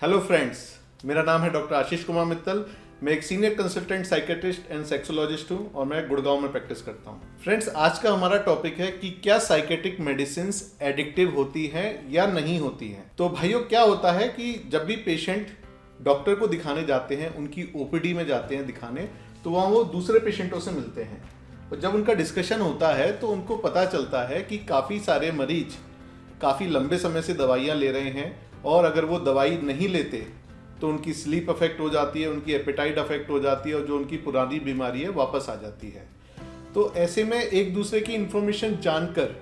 Hello friends, मेरा नाम है डॉक्टर आशीष कुमार मित्तल। मैं एक senior consultant psychiatrist and sexologist हूँ और मैं गुड़गांव में प्रैक्टिस करता हूँ। फ्रेंड्स, आज का हमारा टॉपिक है कि क्या साइकेट्रिक मेडिसिन्स एडिक्टिव होती हैं या नहीं होती हैं। तो भाइयों, क्या होता है कि जब भी पेशेंट डॉक्टर को दिखाने जाते हैं, उनकी ओपीडी में जाते हैं दिखाने, तो वहाँ वो दूसरे पेशेंटों से मिलते हैं और जब उनका डिस्कशन होता है तो उनको पता चलता है कि काफ़ी सारे मरीज काफ़ी लंबे समय से दवाइयाँ ले रहे हैं और अगर वो दवाई नहीं लेते तो उनकी स्लीप अफेक्ट हो जाती है, उनकी एपेटाइट अफेक्ट हो जाती है और जो उनकी पुरानी बीमारी है वापस आ जाती है। तो ऐसे में एक दूसरे की इन्फॉर्मेशन जानकर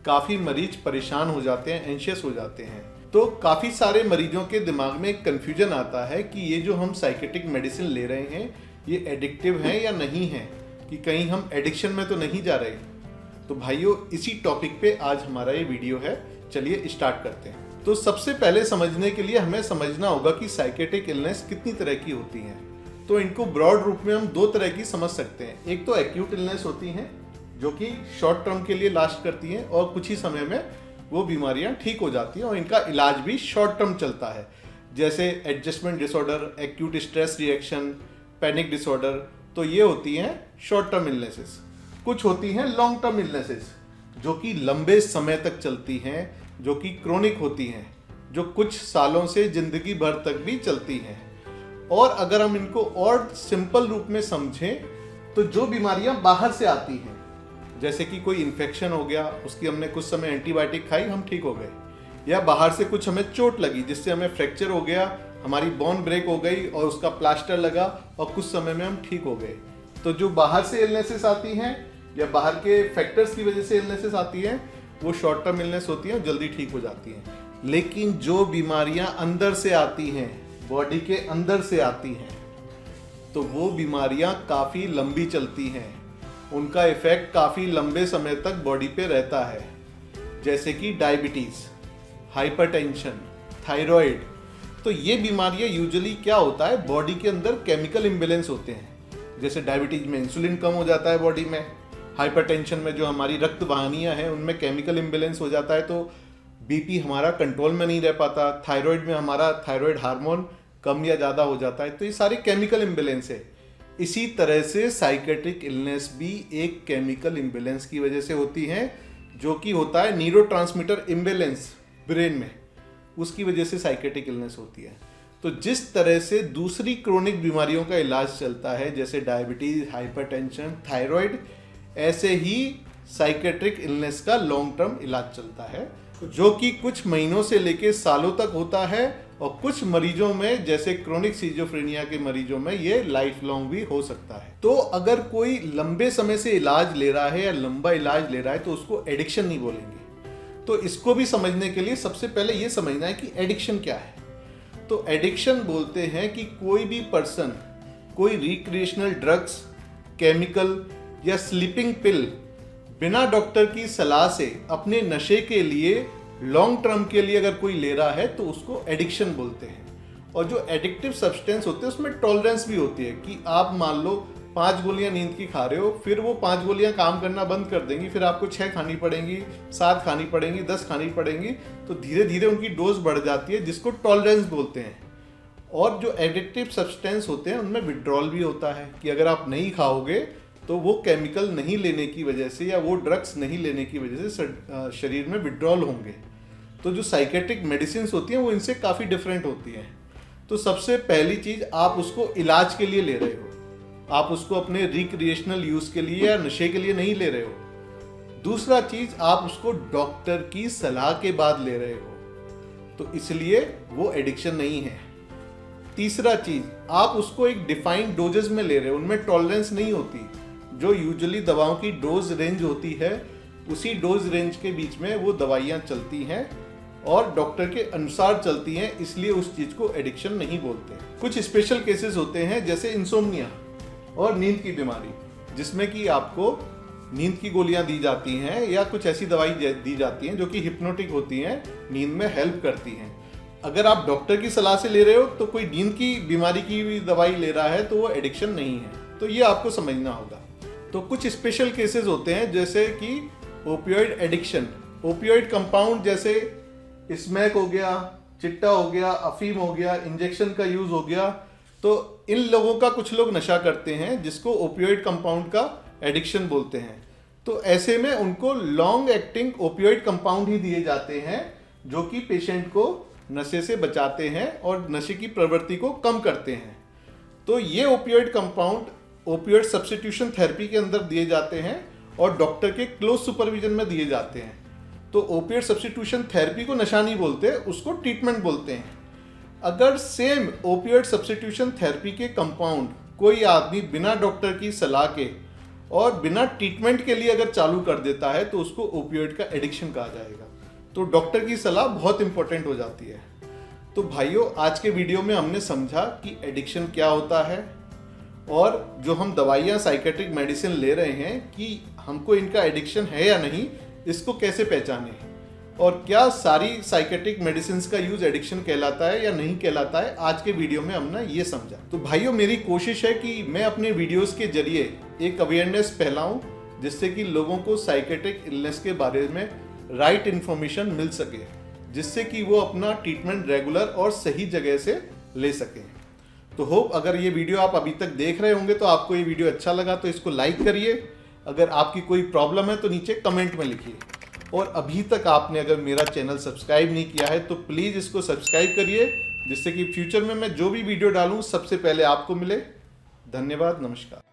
काफ़ी मरीज परेशान हो जाते हैं, एंशियस हो जाते हैं। तो काफ़ी सारे मरीजों के दिमाग में एक कन्फ्यूजन आता है कि ये जो हम साइकेट्रिक मेडिसिन ले रहे हैं ये एडिक्टिव हैं या नहीं हैं, कि कहीं हम एडिक्शन में तो नहीं जा रहे। तो भाइयों, इसी टॉपिक पे आज हमारा ये वीडियो है। चलिए स्टार्ट करते हैं। तो सबसे पहले समझने के लिए हमें समझना होगा कि साइकेट्रिक इलनेस कितनी तरह की होती हैं। तो इनको ब्रॉड रूप में हम दो तरह की समझ सकते हैं। एक तो एक्यूट इलनेस होती हैं जो कि शॉर्ट टर्म के लिए लास्ट करती हैं और कुछ ही समय में वो बीमारियां ठीक हो जाती हैं और इनका इलाज भी शॉर्ट टर्म चलता है, जैसे adjustment disorder, acute stress reaction, panic disorder. तो ये होती हैं शॉर्ट टर्म इलनेसेस। कुछ होती हैं लॉन्ग टर्म इलनेसेस जो कि लंबे समय तक चलती हैं, जो कि क्रोनिक होती हैं, जो कुछ सालों से जिंदगी भर तक भी चलती हैं। और अगर हम इनको और सिंपल रूप में समझें तो जो बीमारियां बाहर से आती हैं, जैसे कि कोई इन्फेक्शन हो गया, उसकी हमने कुछ समय एंटीबायोटिक खाई, हम ठीक हो गए, या बाहर से कुछ हमें चोट लगी जिससे हमें फ्रैक्चर हो गया, हमारी बोन ब्रेक हो गई और उसका प्लास्टर लगा और कुछ समय में हम ठीक हो गए। तो जो बाहर से इलनेसेस आती हैं या बाहर के फैक्टर्स की वजह से इलनेसेस आती हैं वो शॉर्ट टर्म इलनेस होती हैं और जल्दी ठीक हो जाती हैं। लेकिन जो बीमारियां अंदर से आती हैं, बॉडी के अंदर से आती हैं, तो वो बीमारियां काफ़ी लंबी चलती हैं, उनका इफेक्ट काफ़ी लंबे समय तक बॉडी पे रहता है, जैसे कि डायबिटीज़, हाइपरटेंशन, थायराइड। तो ये बीमारियां यूजुअली क्या होता है, बॉडी के अंदर केमिकल इम्बेलेंस होते हैं। जैसे डायबिटीज में इंसुलिन कम हो जाता है बॉडी में, हाइपरटेंशन में जो हमारी रक्त वाहिनियां हैं उनमें केमिकल इम्बेलेंस हो जाता है तो बीपी हमारा कंट्रोल में नहीं रह पाता, थायराइड में हमारा थायराइड हार्मोन कम या ज़्यादा हो जाता है। तो ये सारे केमिकल इम्बेलेंस है। इसी तरह से साइकेट्रिक इलनेस भी एक केमिकल इम्बेलेंस की वजह से होती है, जो कि होता है न्यूरोट्रांसमीटर इम्बेलेंस ब्रेन में, उसकी वजह से साइकेट्रिक इलनेस होती है। तो जिस तरह से दूसरी क्रोनिक बीमारियों का इलाज चलता है, जैसे डायबिटीज, हाइपरटेंशन, थायराइड, ऐसे ही साइकेट्रिक इलनेस का लॉन्ग टर्म इलाज चलता है, जो कि कुछ महीनों से लेकर सालों तक होता है और कुछ मरीजों में, जैसे क्रोनिक सिजोफ्रेनिया के मरीजों में, ये लाइफ लॉन्ग भी हो सकता है। तो अगर कोई लंबे समय से इलाज ले रहा है या लंबा इलाज ले रहा है तो उसको एडिक्शन नहीं बोलेंगे। तो इसको भी समझने के लिए सबसे पहले ये समझना है कि एडिक्शन क्या है। तो एडिक्शन बोलते हैं कि कोई भी पर्सन कोई रिक्रिएशनल ड्रग्स, केमिकल या स्लीपिंग पिल बिना डॉक्टर की सलाह से अपने नशे के लिए लॉन्ग टर्म के लिए अगर कोई ले रहा है तो उसको एडिक्शन बोलते हैं। और जो एडिक्टिव सब्सटेंस होते हैं उसमें टॉलरेंस भी होती है कि आप मान लो 5 गोलियां नींद की खा रहे हो, फिर वो 5 गोलियां काम करना बंद कर देंगी, फिर आपको 6 खानी पड़ेंगी, 7 खानी पड़ेंगी, 10 खानी पड़ेंगी। तो धीरे धीरे उनकी डोज बढ़ जाती है, जिसको टॉलरेंस बोलते हैं। और जो एडिक्टिव सब्सटेंस होते हैं उनमें विड्रॉल भी होता है कि अगर आप नहीं खाओगे तो वो केमिकल नहीं लेने की वजह से या वो ड्रग्स नहीं लेने की वजह से शरीर में विड्रॉल होंगे। तो जो साइकेट्रिक मेडिसिन होती हैं वो इनसे काफ़ी डिफरेंट होती हैं। तो सबसे पहली चीज़, आप उसको इलाज के लिए ले रहे हो, आप उसको अपने रिक्रिएशनल यूज़ के लिए या नशे के लिए नहीं ले रहे हो। दूसरा चीज़, आप उसको डॉक्टर की सलाह के बाद ले रहे हो, तो इसलिए वो एडिक्शन नहीं है। तीसरा चीज़, आप उसको एक डिफाइंड डोजेस में ले रहे हो, उनमें टॉलरेंस नहीं होती। जो यूजुअली दवाओं की डोज रेंज होती है उसी डोज रेंज के बीच में वो दवाइयाँ चलती हैं और डॉक्टर के अनुसार चलती हैं, इसलिए उस चीज़ को एडिक्शन नहीं बोलते। कुछ स्पेशल केसेस होते हैं जैसे इंसोम्निया और नींद की बीमारी, जिसमें कि आपको नींद की गोलियां दी जाती हैं या कुछ ऐसी दवाई दी जाती हैं जो कि हिप्नोटिक होती हैं, नींद में हेल्प करती हैं। अगर आप डॉक्टर की सलाह से ले रहे हो तो कोई नींद की बीमारी की भी दवाई ले रहा है तो वो एडिक्शन नहीं है। तो ये आपको समझना होगा। तो कुछ स्पेशल केसेस होते हैं जैसे कि ओपियोइड एडिक्शन, ओपियोइड कंपाउंड जैसे स्मैक हो गया, चिट्टा हो गया, अफीम हो गया, इंजेक्शन का यूज हो गया। तो इन लोगों का कुछ लोग नशा करते हैं जिसको ओपियोइड कंपाउंड का एडिक्शन बोलते हैं। तो ऐसे में उनको लॉन्ग एक्टिंग ओपियोइड कंपाउंड ही दिए जाते हैं जो कि पेशेंट को नशे से बचाते हैं और नशे की प्रवृत्ति को कम करते हैं। तो ये opioid compound opioid substitution therapy के अंदर दिए जाते हैं और डॉक्टर के क्लोज सुपरविजन में दिए जाते हैं। तो ओपियोइड सब्स्टिट्यूशन थेरेपी को नशा नहीं बोलते, उसको ट्रीटमेंट बोलते हैं। अगर सेम ओपियोइड सब्स्टिट्यूशन थेरेपी के कंपाउंड कोई आदमी बिना डॉक्टर की सलाह के और बिना ट्रीटमेंट के लिए अगर चालू कर देता है तो उसको ओपियोइड का एडिक्शन कहा जाएगा। तो डॉक्टर की सलाह बहुत इंपॉर्टेंट हो जाती है। तो भाइयों, आज के वीडियो में हमने समझा कि एडिक्शन क्या होता है और जो हम दवाइयाँ साइकेट्रिक मेडिसिन ले रहे हैं कि हमको इनका एडिक्शन है या नहीं, इसको कैसे पहचानें, और क्या सारी साइकेट्रिक मेडिसिन का यूज एडिक्शन कहलाता है या नहीं कहलाता है। आज के वीडियो में हमने ये समझा। तो भाइयों, मेरी कोशिश है कि मैं अपने वीडियोस के जरिए एक अवेयरनेस फैलाऊं जिससे कि लोगों को साइकेट्रिक इलनेस के बारे में राइट इन्फॉर्मेशन मिल सके, जिससे कि वो अपना ट्रीटमेंट रेगुलर और सही जगह से ले सकें। तो होप अगर ये वीडियो आप अभी तक देख रहे होंगे तो आपको ये वीडियो अच्छा लगा तो इसको लाइक करिए। अगर आपकी कोई प्रॉब्लम है तो नीचे कमेंट में लिखिए। और अभी तक आपने अगर मेरा चैनल सब्सक्राइब नहीं किया है तो प्लीज़ इसको सब्सक्राइब करिए, जिससे कि फ्यूचर में मैं जो भी वीडियो डालूँ सबसे पहले आपको मिले। धन्यवाद, नमस्कार।